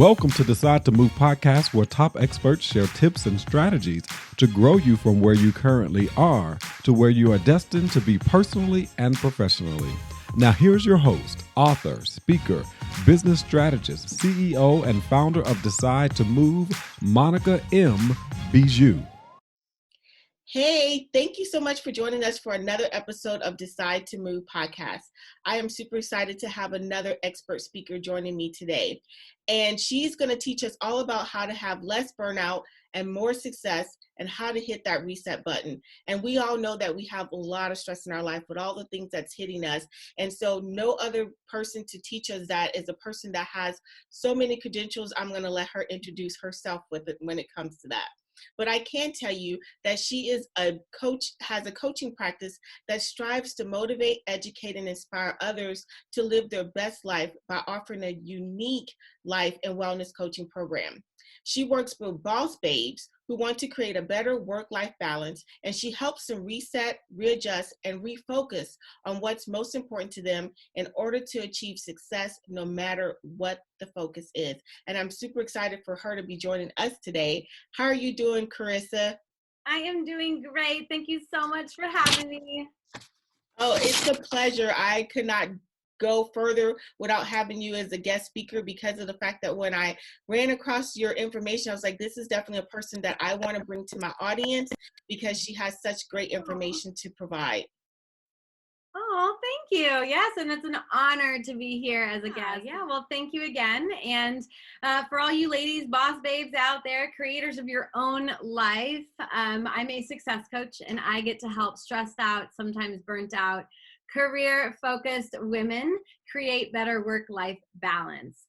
Welcome to Decide to Move podcast, where top experts share tips and strategies to grow you from where you currently are to where you are destined to be personally and professionally. Now here's your host, author, speaker, business strategist, CEO, and founder of Decide to Move, Monica M. Bijou. Hey, thank you so much for joining us for another episode of Decide to Move podcast. I am super excited to have another expert speaker joining me today. And she's going to teach us all about how to have less burnout and more success and how to hit that reset button. And we all know that we have a lot of stress in our life with all the things that's hitting us. And so no other person to teach us that is a person that has so many credentials. I'm going to let her introduce herself with it when it comes to that. But I can tell you that she is a coach, has a coaching practice that strives to motivate, educate, and inspire others to live their best life by offering a unique life and wellness coaching program. She works with boss babes who want to create a better work-life balance, and she helps them reset, readjust, and refocus on what's most important to them in order to achieve success no matter what the focus is. And I'm super excited for her to be joining us today. How are you doing, Karissa? I am doing great. Thank you so much for having me. Oh, it's a pleasure. I could not go further without having you as a guest speaker because of the fact that when I ran across your information, I was like, this is definitely a person that I want to bring to my audience because she has such great information to provide. Oh, thank you. Yes, and it's an honor to be here as a guest. Yeah, well, thank you again. And for all you ladies, boss babes out there, creators of your own life, I'm a success coach, and I get to help stressed out, sometimes burnt out, career-focused women create better work-life balance.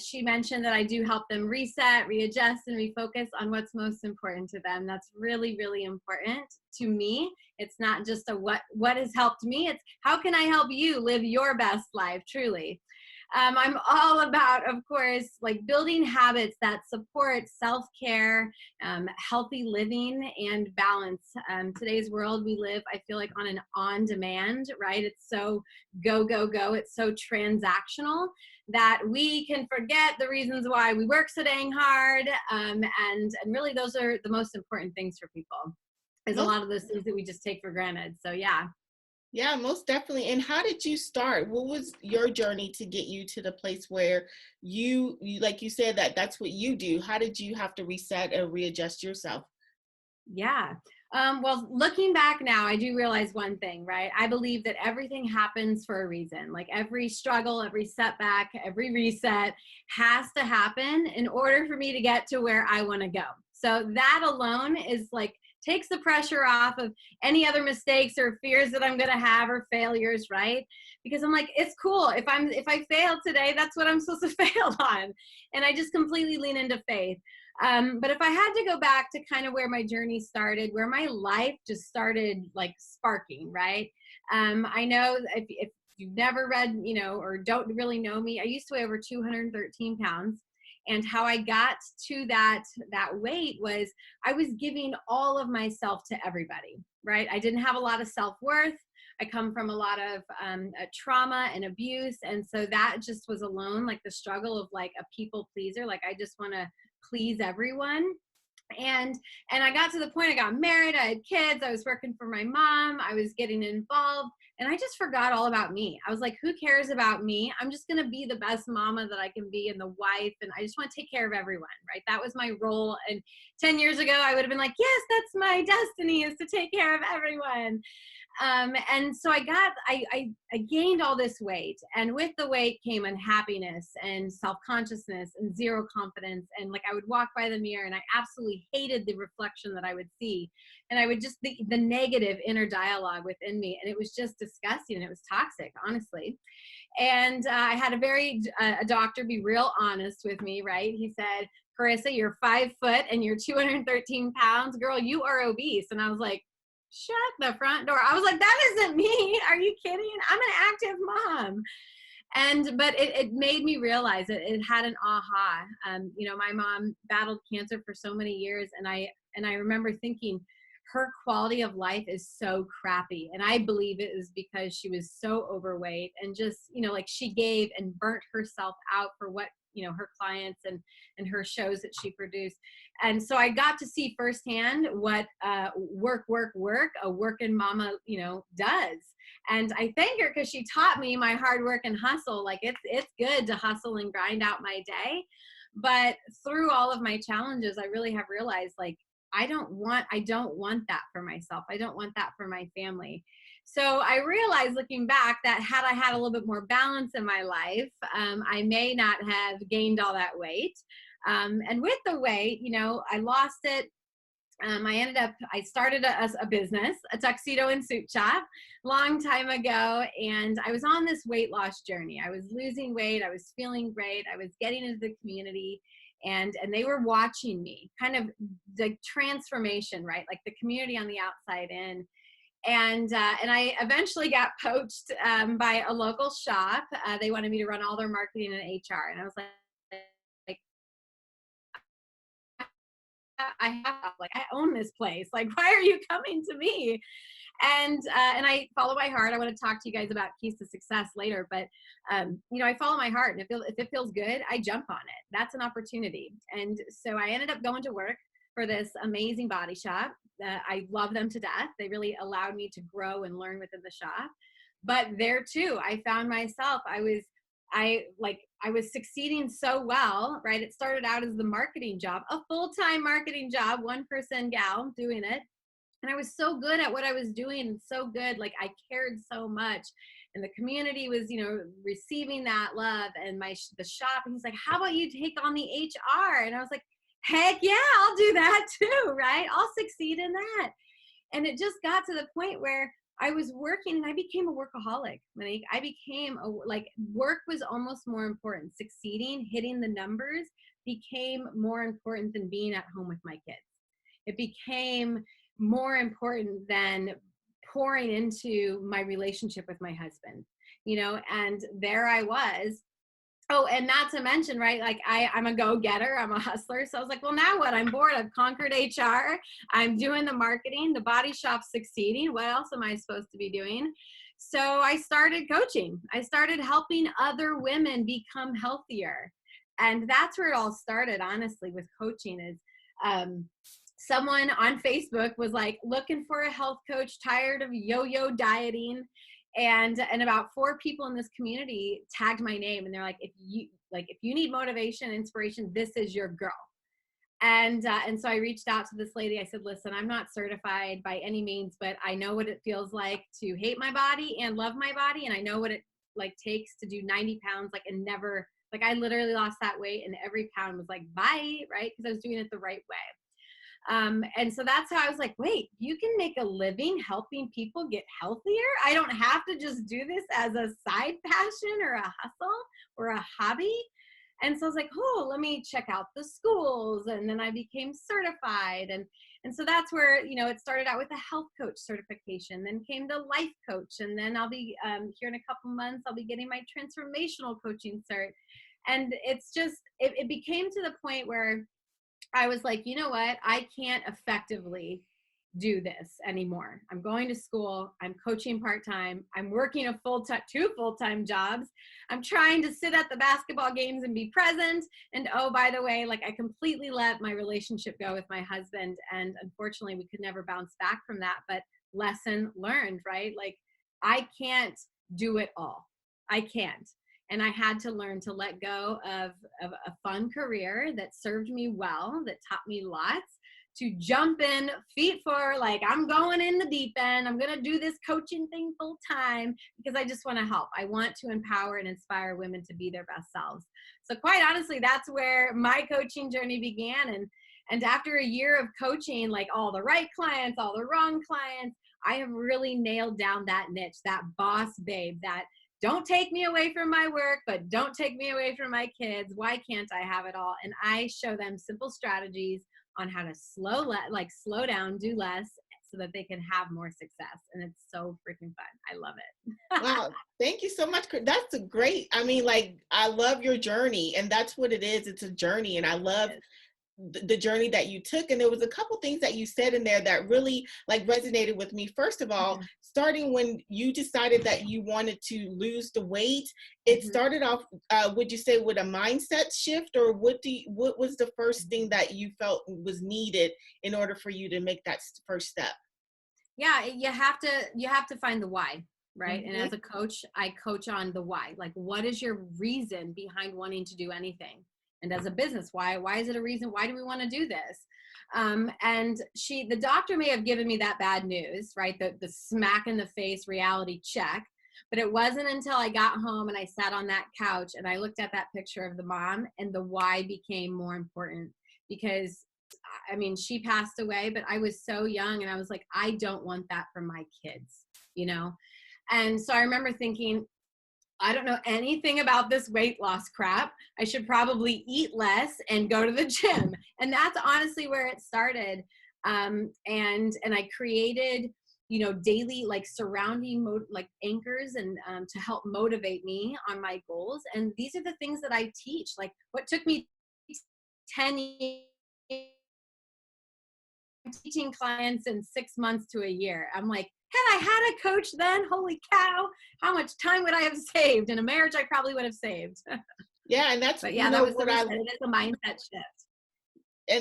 She mentioned that I do help them reset, readjust, and refocus on what's most important to them. That's really, really important to me. It's not just a what has helped me. It's how can I help you live your best life, truly. I'm all about, of course, like building habits that support self-care, healthy living, and balance. Today's world we live, I feel like on an on-demand, right? It's so go, go, go. It's so transactional that we can forget the reasons why we work so dang hard. And really those are the most important things for people. There's a lot of those things that we just take for granted. So yeah. Yeah, most definitely. And how did you start? What was your journey to get you to the place where you like you said, that's what you do? How did you have to reset and readjust yourself? Yeah. Well, looking back now, I do realize one thing, right? I believe that everything happens for a reason. Like every struggle, every setback, every reset has to happen in order for me to get to where I want to go. So that alone is like takes the pressure off of any other mistakes or fears that I'm going to have or failures, right? Because I'm like, it's cool. If I fail today, that's what I'm supposed to fail on. And I just completely lean into faith. But if I had to go back to kind of where my journey started, where my life just started like sparking, right? I know if you've never read, or don't really know me, I used to weigh over 213 pounds. And how I got to that weight was I was giving all of myself to everybody, right? I didn't have a lot of self-worth. I come from a lot of trauma and abuse. And so that just was alone, like the struggle of like a people pleaser. Like I just want to please everyone. And I got to the point, I got married, I had kids, I was working for my mom, I was getting involved, and I just forgot all about me. I was like, who cares about me? I'm just going to be the best mama that I can be and the wife, and I just want to take care of everyone, right? That was my role. And 10 years ago, I would have been like, yes, that's my destiny, is to take care of everyone. And so I gained all this weight, and with the weight came unhappiness and self-consciousness and zero confidence. And like I would walk by the mirror and I absolutely hated the reflection that I would see. And I would just, the negative inner dialogue within me. And it was just disgusting. And it was toxic, honestly. And I had a doctor be real honest with me, right? He said, Karissa, you're 5 foot and you're 213 pounds. Girl, you are obese. And I was like, shut the front door. I was like, that isn't me. Are you kidding? I'm an active mom. But it made me realize it had an aha. My mom battled cancer for so many years. And I remember thinking her quality of life is so crappy. And I believe it is because she was so overweight and just, like she gave and burnt herself out for what her clients and her shows that she produced. And so I got to see firsthand what work, a working mama, does. And I thank her because she taught me my hard work and hustle. Like it's good to hustle and grind out my day. But through all of my challenges, I really have realized, like, I don't want that for myself. I don't want that for my family. So I realized, looking back, that had I had a little bit more balance in my life, I may not have gained all that weight. And with the weight, I lost it. I started a business, a tuxedo and suit shop, long time ago. And I was on this weight loss journey. I was losing weight. I was feeling great. I was getting into the community, and they were watching me, kind of the transformation, right? Like the community on the outside in. And I eventually got poached by a local shop. They wanted me to run all their marketing and HR. And I was like, I own this place. Like, why are you coming to me? And I follow my heart. I want to talk to you guys about keys to success later, but I follow my heart, and if it feels good, I jump on it. That's an opportunity. And so I ended up going to work for this amazing body shop. I love them to death. They really allowed me to grow and learn within the shop. But there too, I found myself, I was succeeding so well, right? It started out as the marketing job, a full-time marketing job, one-person gal doing it. And I was so good at what I was doing, and so good. Like, I cared so much, and the community was, receiving that love. And the shop, and he's like, how about you take on the HR? And I was like, heck yeah, I'll do that too, right? I'll succeed in that. And it just got to the point where I was working, and I became a workaholic. Like, I became work was almost more important. Succeeding, hitting the numbers became more important than being at home with my kids. It became more important than pouring into my relationship with my husband, and there I was. Oh, and not to mention, right, like I'm a go-getter, I'm a hustler. So I was like, well, now what? I'm bored. I've conquered HR. I'm doing the marketing. The body shop's succeeding. What else am I supposed to be doing? So I started coaching. I started helping other women become healthier. And that's where it all started, honestly, with coaching is someone on Facebook was like looking for a health coach, tired of yo-yo dieting. And about 4 people in this community tagged my name, and they're like, if you need motivation, inspiration, this is your girl. And so I reached out to this lady. I said, listen, I'm not certified by any means, but I know what it feels like to hate my body and love my body. And I know what it takes to do 90 pounds, and never, I literally lost that weight, and every pound was like, bye, right? Because I was doing it the right way. And so that's how I was like, wait, you can make a living helping people get healthier? I don't have to just do this as a side passion or a hustle or a hobby. And so I was like, oh, let me check out the schools. And then I became certified. And so that's where, it started out with a health coach certification, then came to life coach. And then I'll be here in a couple months, I'll be getting my transformational coaching cert. And it's just, it became to the point where I was like, you know what? I can't effectively do this anymore. I'm going to school. I'm coaching part-time. I'm working 2 full-time jobs. I'm trying to sit at the basketball games and be present. And oh, by the way, I completely let my relationship go with my husband. And unfortunately, we could never bounce back from that. But lesson learned, right? I can't do it all. I can't. And I had to learn to let go of a fun career that served me well, that taught me lots, to jump in feet forward, I'm going in the deep end. I'm going to do this coaching thing full time because I just want to help. I want to empower and inspire women to be their best selves. So quite honestly, that's where my coaching journey began. And after a year of coaching, all the right clients, all the wrong clients, I have really nailed down that niche, that boss babe, that don't take me away from my work, but don't take me away from my kids. Why can't I have it all? And I show them simple strategies on how to slow down, do less, so that they can have more success. And it's so freaking fun. I love it. Wow. Thank you so much. That's a great, I love your journey, and that's what it is. It's a journey. And I love the journey that you took. And there was a couple things that you said in there that really like resonated with me. First of all, starting when you decided that you wanted to lose the weight, it started off, would you say, with a mindset shift, or what was the first thing that you felt was needed in order for you to make that first step? Yeah, you have to find the why, right? And as a coach, I coach on the why. Like, what is your reason behind wanting to do anything? And as a business, why is it a reason? Why do we want to do this? And the doctor may have given me that bad news, right? The smack in the face reality check. But it wasn't until I got home and I sat on that couch and I looked at that picture of the mom, and the why became more important. Because I mean, she passed away, but I was so young, and I was like, I don't want that for my kids, you know? And so I remember thinking, I don't know anything about this weight loss crap. I should probably eat less and go to the gym. And that's honestly where it started. And I created, you know, daily, like surrounding like anchors and to help motivate me on my goals. And these are the things that I teach. Like, what took me 10 years, I'm teaching clients in 6 months to a year. I'm like, had I had a coach then, holy cow, how much time would I have saved? In a marriage, I probably would have saved. Yeah, and that's, but yeah, that was the reason. It is a mindset shift.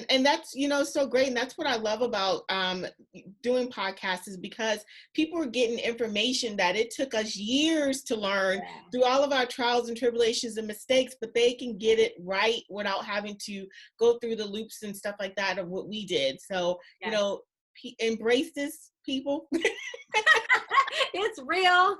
And that's, you know, so great. And that's what I love about doing podcasts, is because people are getting information that it took us years to learn through all of our trials and tribulations and mistakes, but they can get it right without having to go through the loops and stuff like that of what we did. So, you know, embrace this, people. It's real.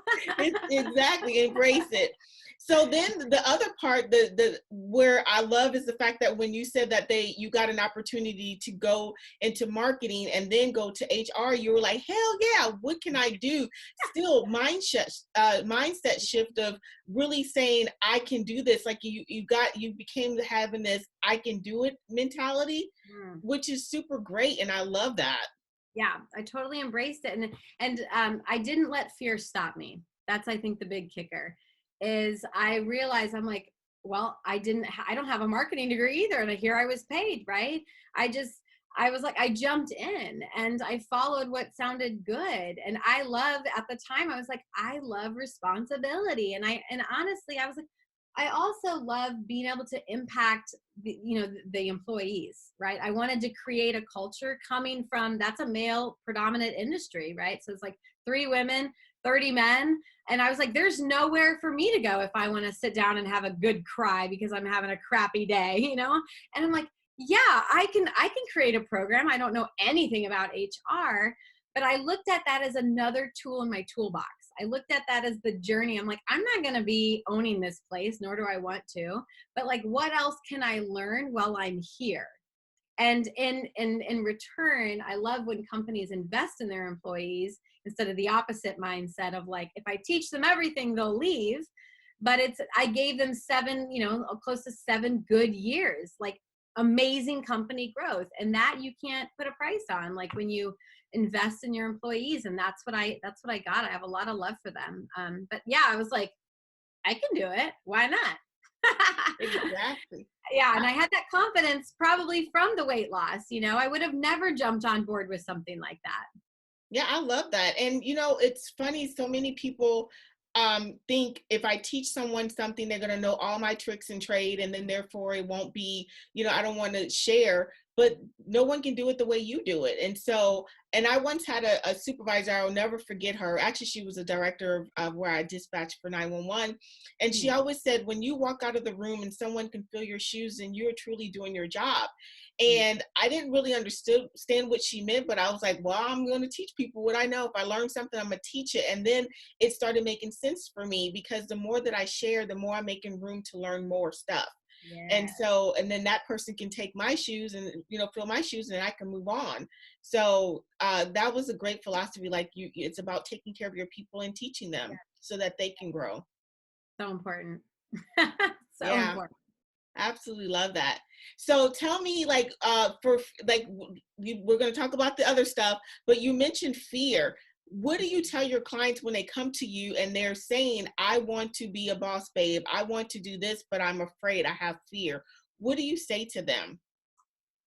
Exactly. Embrace it. So then the other part, the where I love, is the fact that when you said that you got an opportunity to go into marketing and then go to HR, you were like, hell yeah, what can I do? Still mindset shift of really saying, I can do this. Like you became having this I can do it mentality, which is super great. And I love that. Yeah, I totally embraced it. And I didn't let fear stop me. That's, I think, the big kicker. Is I realized, I'm like, well, I don't have a marketing degree either. And here I was paid, right? I was like, I jumped in and I followed what sounded good. And at the time, I was like, I love responsibility. And honestly, I was like, I also love being able to impact the employees, right? I wanted to create a culture coming from, that's a male predominant industry, right? So it's like 3 women, 30 men. And I was like, there's nowhere for me to go if I want to sit down and have a good cry because I'm having a crappy day, you know? And I'm like, yeah, I can create a program. I don't know anything about HR, but I looked at that as another tool in my toolbox. I looked at that as the journey. I'm like, I'm not going to be owning this place, nor do I want to, but like, what else can I learn while I'm here? And in return, I love when companies invest in their employees instead of the opposite mindset of like, if I teach them everything, they'll leave. But I gave them 7, close to 7 good years, like amazing company growth. And that you can't put a price on, like when you invest in your employees. And that's what I got. I have a lot of love for them. But yeah, I was like, I can do it. Why not? Exactly. Yeah. And I had that confidence probably from the weight loss. I would have never jumped on board with something like that. Yeah, I love that. And, it's funny. So many people think if I teach someone something, they're going to know all my tricks and trade. And then therefore it won't be, I don't want to share, but no one can do it the way you do it. And I once had a supervisor, I'll never forget her. Actually, she was a director of where I dispatched for 911. And she always said, when you walk out of the room and someone can fill your shoes, and you're truly doing your job. And I didn't really understand what she meant, but I was like, well, I'm going to teach people what I know. If I learn something, I'm going to teach it. And then it started making sense for me, because the more that I share, the more I'm making room to learn more stuff. Yeah. And then that person can take my shoes and, fill my shoes, and I can move on. So that was a great philosophy. Like it's about taking care of your people and teaching them so that they can grow. So important. Important. Absolutely love that. So tell me, we're going to talk about the other stuff, but you mentioned fear. What do you tell your clients when they come to you and they're saying, I want to be a boss babe, I want to do this, but I'm afraid, I have fear? What do you say to them?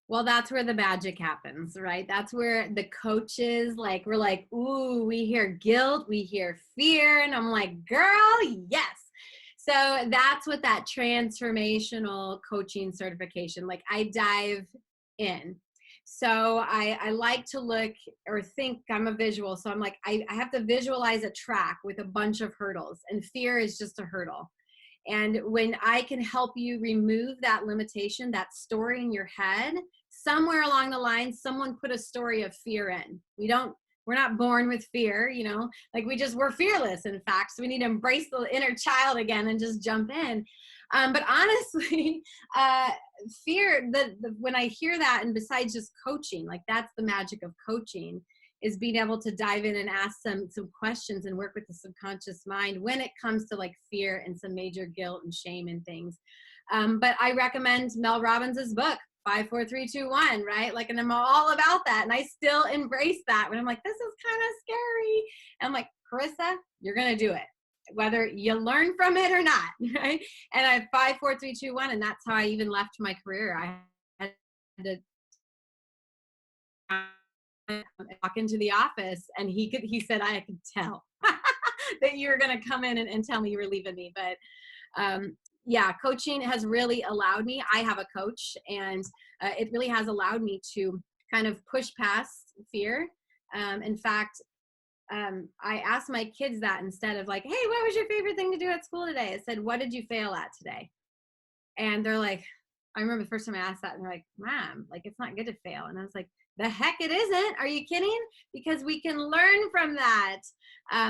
Well, that's where the magic happens, right? That's where the coaches, like, we're like, ooh, we hear guilt, we hear fear. And I'm like, girl, yes. So that's what that transformational coaching certification, like I dive in. So I like to look or think, I'm a visual. So I'm like, I have to visualize a track with a bunch of hurdles, and fear is just a hurdle. And when I can help you remove that limitation, that story in your head, somewhere along the line, someone put a story of fear in. We're not born with fear, like we're fearless, in fact. So we need to embrace the inner child again and just jump in. But honestly, fear, when I hear that, and besides just coaching, like that's the magic of coaching, is being able to dive in and ask some questions and work with the subconscious mind when it comes to like fear and some major guilt and shame and things. But I recommend Mel Robbins's book, 5, 4, 3, 2, 1, right? Like, and I'm all about that. And I still embrace that when I'm like, this is kind of scary. And I'm like, Karissa, you're going to do it, whether you learn from it or not, right? And I have 5, 4, 3, 2, 1. And that's how I even left my career. I had to walk into the office, and he said, I could tell that you were going to come in and tell me you were leaving me. But yeah, coaching has really allowed me. I have a coach, and it really has allowed me to kind of push past fear. In fact, I asked my kids that instead of like, hey, what was your favorite thing to do at school today? I said, what did you fail at today? And they're like, I remember the first time I asked that, and they're like, Mom, like, it's not good to fail. And I was like, the heck it isn't. Are you kidding? Because we can learn from that.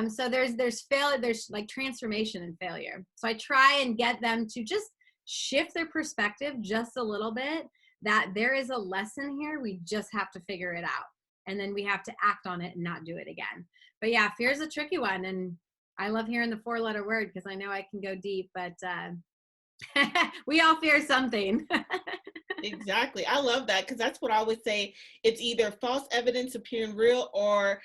So there's failure, there's like transformation in failure. So I try and get them to just shift their perspective just a little bit, that there is a lesson here. We just have to figure it out. And then we have to act on it and not do it again. But yeah, fear is a tricky one. And I love hearing the 4-letter word, because I know I can go deep, but we all fear something. Exactly. I love that, because that's what I would say. It's either false evidence appearing real, or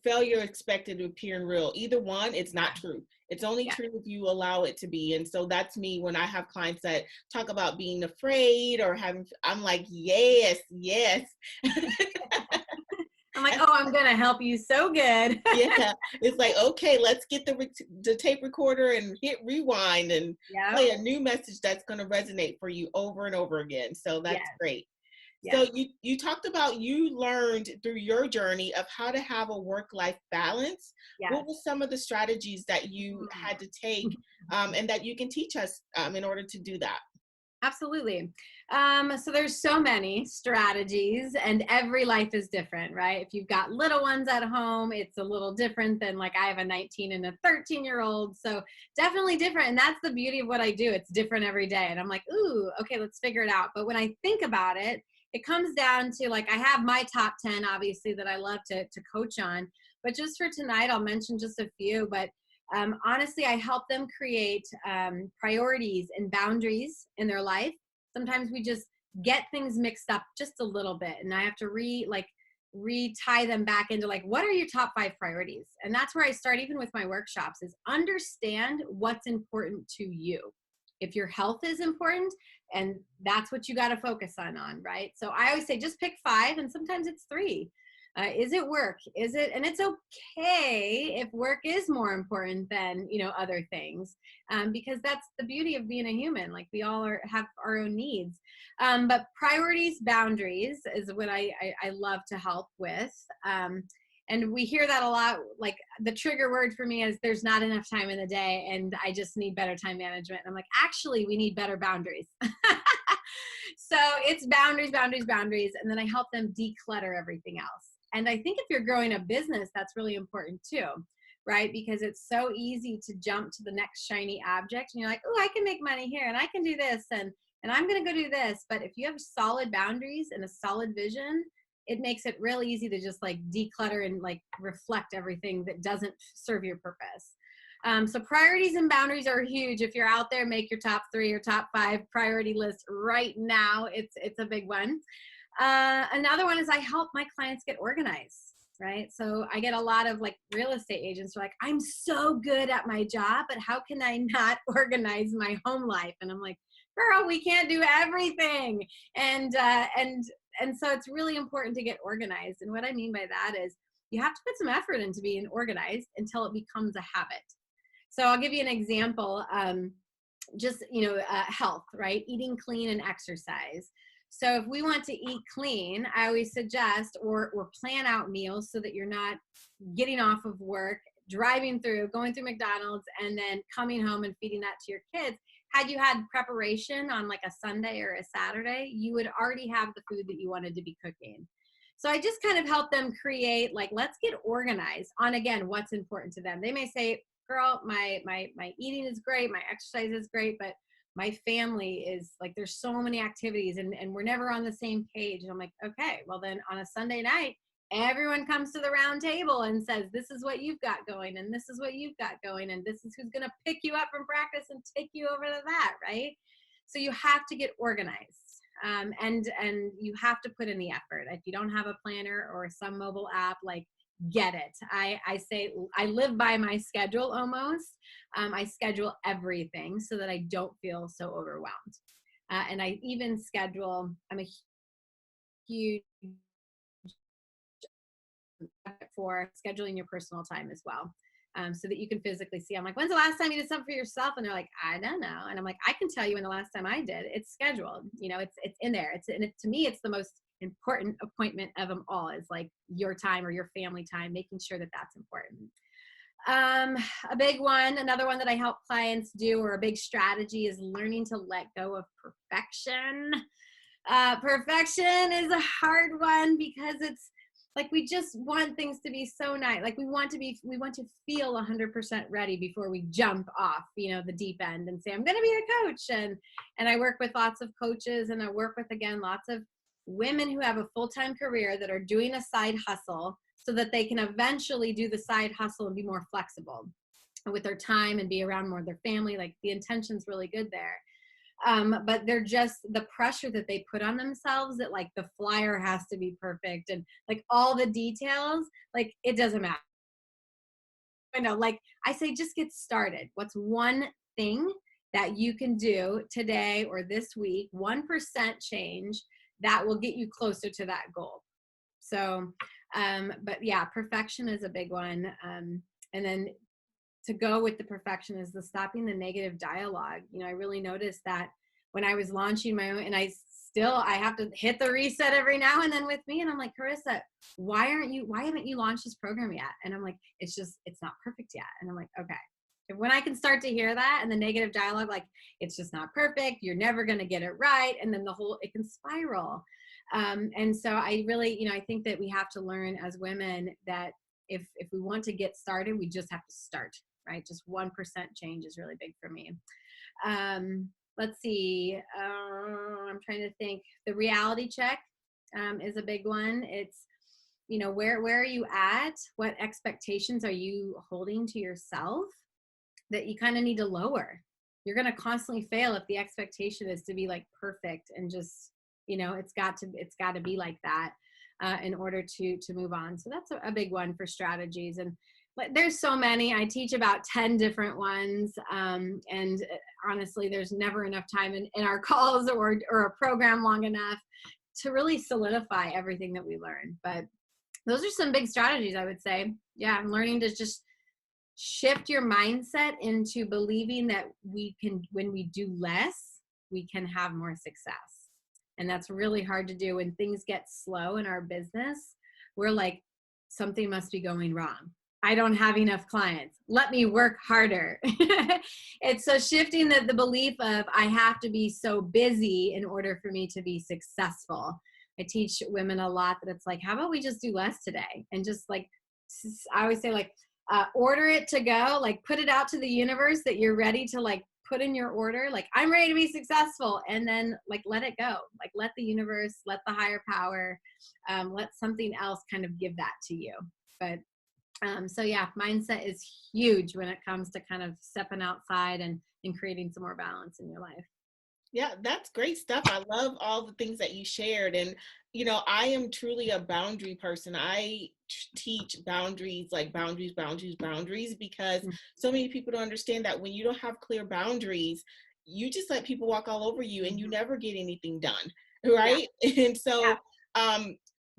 failure expected to appear real. Either one, it's not true. It's only true if you allow it to be. And so that's me when I have clients that talk about being afraid or I'm like, yes. I'm like, oh, I'm going to help you so good. Yeah. It's like, okay, let's get the tape recorder and hit rewind and play a new message that's going to resonate for you over and over again. So that's great. So you talked about, you learned through your journey of how to have a work-life balance. What were some of the strategies that you had to take and that you can teach us in order to do that? Absolutely. So there's so many strategies, and every life is different, right? If you've got little ones at home, it's a little different than, like, I have a 19 and a 13-year-old. So definitely different. And that's the beauty of what I do. It's different every day. And I'm like, ooh, okay, let's figure it out. But when I think about it, it comes down to, like, I have my top 10, obviously, that I love to coach on. But just for tonight, I'll mention just a few. But honestly, I help them create priorities and boundaries in their life. Sometimes we just get things mixed up just a little bit, and I have to re-tie them back into, like, what are your top 5 priorities? And that's where I start, even with my workshops, is understand what's important to you. If your health is important, and that's what you got to focus on, right? So I always say, just pick 5, and sometimes it's 3. Is it work? Is it, and it's okay if work is more important than, other things, because that's the beauty of being a human. Like, we all have our own needs. But priorities, boundaries is what I love to help with. And we hear that a lot. Like, the trigger word for me is, there's not enough time in the day and I just need better time management. And I'm like, actually, we need better boundaries. So it's boundaries. And then I help them declutter everything else. And I think if you're growing a business, that's really important too, right? Because it's so easy to jump to the next shiny object, and you're like, oh, I can make money here, and I can do this, and I'm going to go do this. But if you have solid boundaries and a solid vision, it makes it real easy to just, like, declutter and, like, reflect everything that doesn't serve your purpose. So priorities and boundaries are huge. If you're out there, make your top 3 or top 5 priority list right now. It's a big one. Another one is, I help my clients get organized, right? So I get a lot of, like, real estate agents who are like, I'm so good at my job, but how can I not organize my home life? And I'm like, girl, we can't do everything. And so it's really important to get organized. And what I mean by that is you have to put some effort into being organized until it becomes a habit. So I'll give you an example. Health, right? Eating clean and exercise. So if we want to eat clean, I always suggest or plan out meals so that you're not getting off of work, driving through, going through McDonald's, and then coming home and feeding that to your kids. Had you had preparation on like a Sunday or a Saturday, you would already have the food that you wanted to be cooking. So I just kind of help them create, like, let's get organized on, again, what's important to them. They may say, girl, my eating is great, my exercise is great, but my family is like, there's so many activities and we're never on the same page. And I'm like, okay, well then on a Sunday night, everyone comes to the round table and says, this is what you've got going, and this is what you've got going, and this is who's going to pick you up from practice and take you over to that, right? So you have to get organized, and you have to put in the effort. If you don't have a planner or some mobile app, like, get it. I say I live by my schedule almost. I schedule everything so that I don't feel so overwhelmed. And I even schedule, I'm a huge for scheduling your personal time as well. So that you can physically see. I'm like, when's the last time you did something for yourself? And they're like, I don't know. And I'm like, I can tell you when the last time I did. It's scheduled. You know, it's in there. To me, it's the most important appointment of them all, is like your time or your family time, making sure that that's important. A big one, another one that I help clients do, or a big strategy, is learning to let go of perfection. Perfection is a hard one because it's like, we just want things to be so nice. Like we want to feel 100% ready before we jump off, the deep end and say, I'm going to be a coach. And I work with lots of coaches, and I work with, again, lots of women who have a full-time career that are doing a side hustle so that they can eventually do the side hustle and be more flexible with their time and be around more of their family. Like, the intention's really good there. But they're just, the pressure that they put on themselves, that like the flyer has to be perfect and like all the details, like it doesn't matter. I know, like I say, just get started. What's one thing that you can do today or this week, 1% change that will get you closer to that goal. So, but yeah, perfection is a big one. And then to go with the perfection is the stopping the negative dialogue. I really noticed that when I was launching my own, and I have to hit the reset every now and then with me. And I'm like, Karissa, why haven't you launched this program yet? And I'm like, it's not perfect yet. And I'm like, okay. When I can start to hear that and the negative dialogue, like, it's just not perfect, you're never going to get it right. And then it can spiral. And so I really, I think that we have to learn as women that if we want to get started, we just have to start. Right? Just 1% change is really big for me. Let's see. I'm trying to think. The reality check is a big one. It's, where are you at? What expectations are you holding to yourself that you kind of need to lower? You're going to constantly fail if the expectation is to be like perfect and just, it's got to be like that in order to move on. So that's a big one for strategies. And there's so many. I teach about 10 different ones. And honestly, there's never enough time in our calls or a program long enough to really solidify everything that we learn. But those are some big strategies, I would say. Yeah, I'm learning to just shift your mindset into believing that when we do less, we can have more success. And that's really hard to do when things get slow in our business. We're like, something must be going wrong. I don't have enough clients. Let me work harder. It's so shifting the belief of I have to be so busy in order for me to be successful. I teach women a lot that it's like, how about we just do less today? And just like, I always say, like, order it to go, like put it out to the universe that you're ready to like put in your order. Like, I'm ready to be successful. And then like, let it go. Like, let the universe, let the higher power, let something else kind of give that to you. But so yeah, mindset is huge when it comes to kind of stepping outside and creating some more balance in your life. Yeah, that's great stuff. I love all the things that you shared. And, I am truly a boundary person. I teach boundaries, like boundaries, because so many people don't understand that when you don't have clear boundaries, you just let people walk all over you and you never get anything done, Yeah. right? And so, Yeah.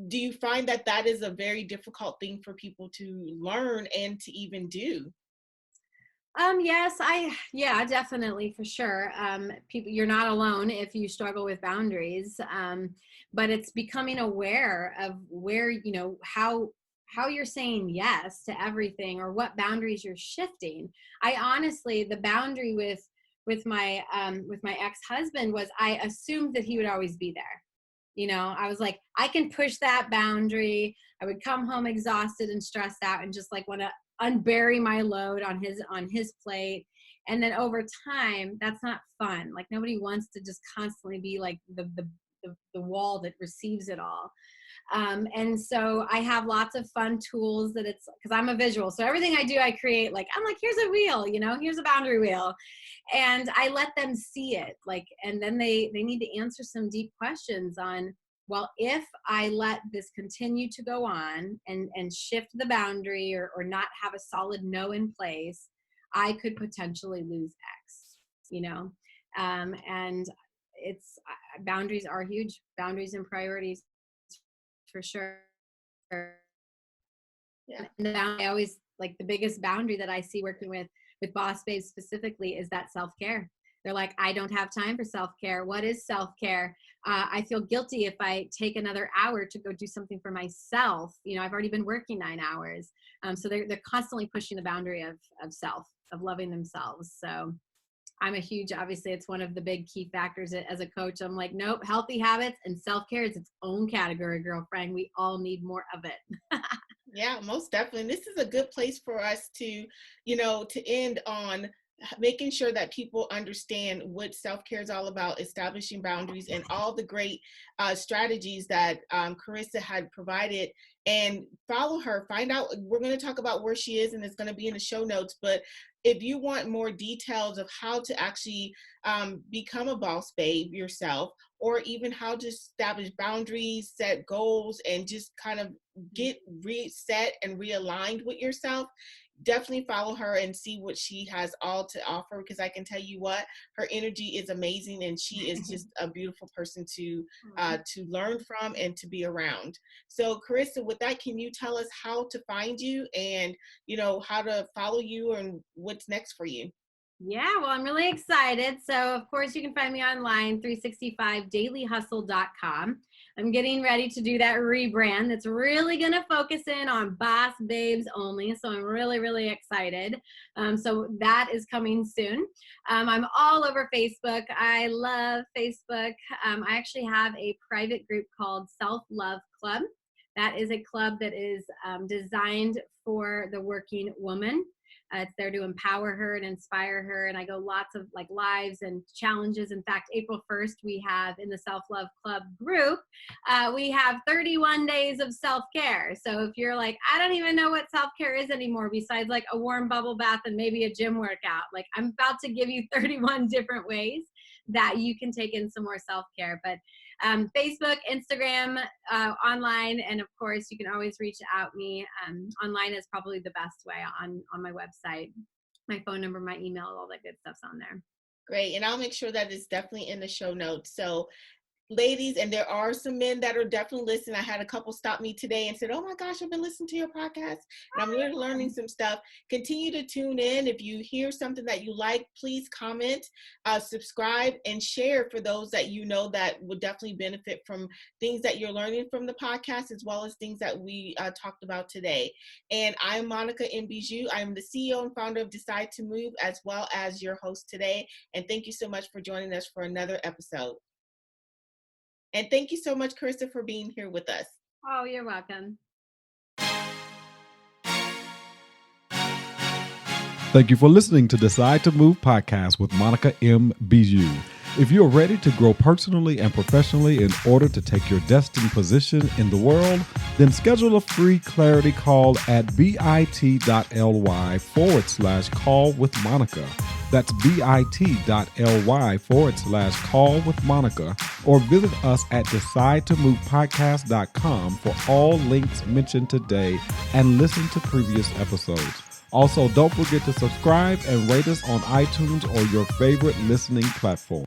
do you find that that is a very difficult thing for people to learn and to even do? Yes, yeah, definitely, for sure. People, you're not alone if you struggle with boundaries. But it's becoming aware of where, how you're saying yes to everything, or what boundaries you're shifting. I honestly, the boundary with my ex-husband was, I assumed that he would always be there. I was like, I can push that boundary. I would come home exhausted and stressed out and just like want to unbury my load on his plate. And then over time, that's not fun. Like, nobody wants to just constantly be like the wall that receives it all. And so I have lots of fun tools that it's, because I'm a visual. So everything I do, I create, like, I'm like, here's a wheel, here's a boundary wheel. And I let them see it. Like, and then they need to answer some deep questions on, well, if I let this continue to go on and shift the boundary, or not have a solid no in place, I could potentially lose X. And it's, boundaries are huge. Boundaries and priorities, for sure. Yeah. And I always, like, the biggest boundary that I see working with boss babes specifically is that self-care. They're like, I don't have time for self-care. What is self-care? I feel guilty if I take another hour to go do something for myself. I've already been working 9 hours. So they're constantly pushing the boundary of self, of loving themselves. So I'm a huge, obviously it's one of the big key factors as a coach. I'm like, nope, healthy habits and self-care is its own category, girlfriend. We all need more of it. Yeah, most definitely. And this is a good place for us to, to end on making sure that people understand what self-care is all about, establishing boundaries, and all the great strategies that Karissa had provided. And follow her, find out, we're going to talk about where she is, and it's going to be in the show notes. But if you want more details of how to actually become a boss babe yourself, or even how to establish boundaries, set goals, and just kind of get reset and realigned with yourself, definitely follow her and see what she has all to offer, because I can tell you what, her energy is amazing, and she is just a beautiful person to learn from and to be around. So Karissa, with that, can you tell us how to find you, and how to follow you, and what's next for you? Yeah, well, I'm really excited. So, of course, you can find me online, 365dailyhustle.com. I'm getting ready to do that rebrand that's really going to focus in on boss babes only. So I'm really, really excited. So that is coming soon. I'm all over Facebook. I love Facebook. I actually have a private group called Self-Love Club. That is a club that is designed for the working woman. It's there to empower her and inspire her. And I go lots of like lives and challenges. In fact, April 1st, we have in the Self-Love Club group, we have 31 days of self-care. So if you're like, I don't even know what self-care is anymore, besides like a warm bubble bath and maybe a gym workout, like I'm about to give you 31 different ways that you can take in some more self-care. But Facebook, Instagram, online, and of course, you can always reach out me. Online is probably the best way on my website. My phone number, my email, all that good stuff's on there. Great. And I'll make sure that it's definitely in the show notes. So ladies, and there are some men that are definitely listening. I had a couple stop me today and said, oh my gosh, I've been listening to your podcast and I'm really learning some stuff. Continue to tune in. If you hear something that you like, please comment, subscribe, and share for those that you know that would definitely benefit from things that you're learning from the podcast, as well as things that we talked about today. And I'm Monica M. Bijou. I'm the CEO and founder of Decide to Move, as well as your host today. And thank you so much for joining us for another episode. And thank you so much, Karissa, for being here with us. Oh, you're welcome. Thank you for listening to Decide to Move podcast with Monica M. Bijou. If you're ready to grow personally and professionally in order to take your destined position in the world, then schedule a free clarity call at bit.ly/call with Monica. That's bit.ly/call with Monica, or visit us at decidetomovepodcast.com for all links mentioned today and listen to previous episodes. Also, don't forget to subscribe and rate us on iTunes or your favorite listening platform.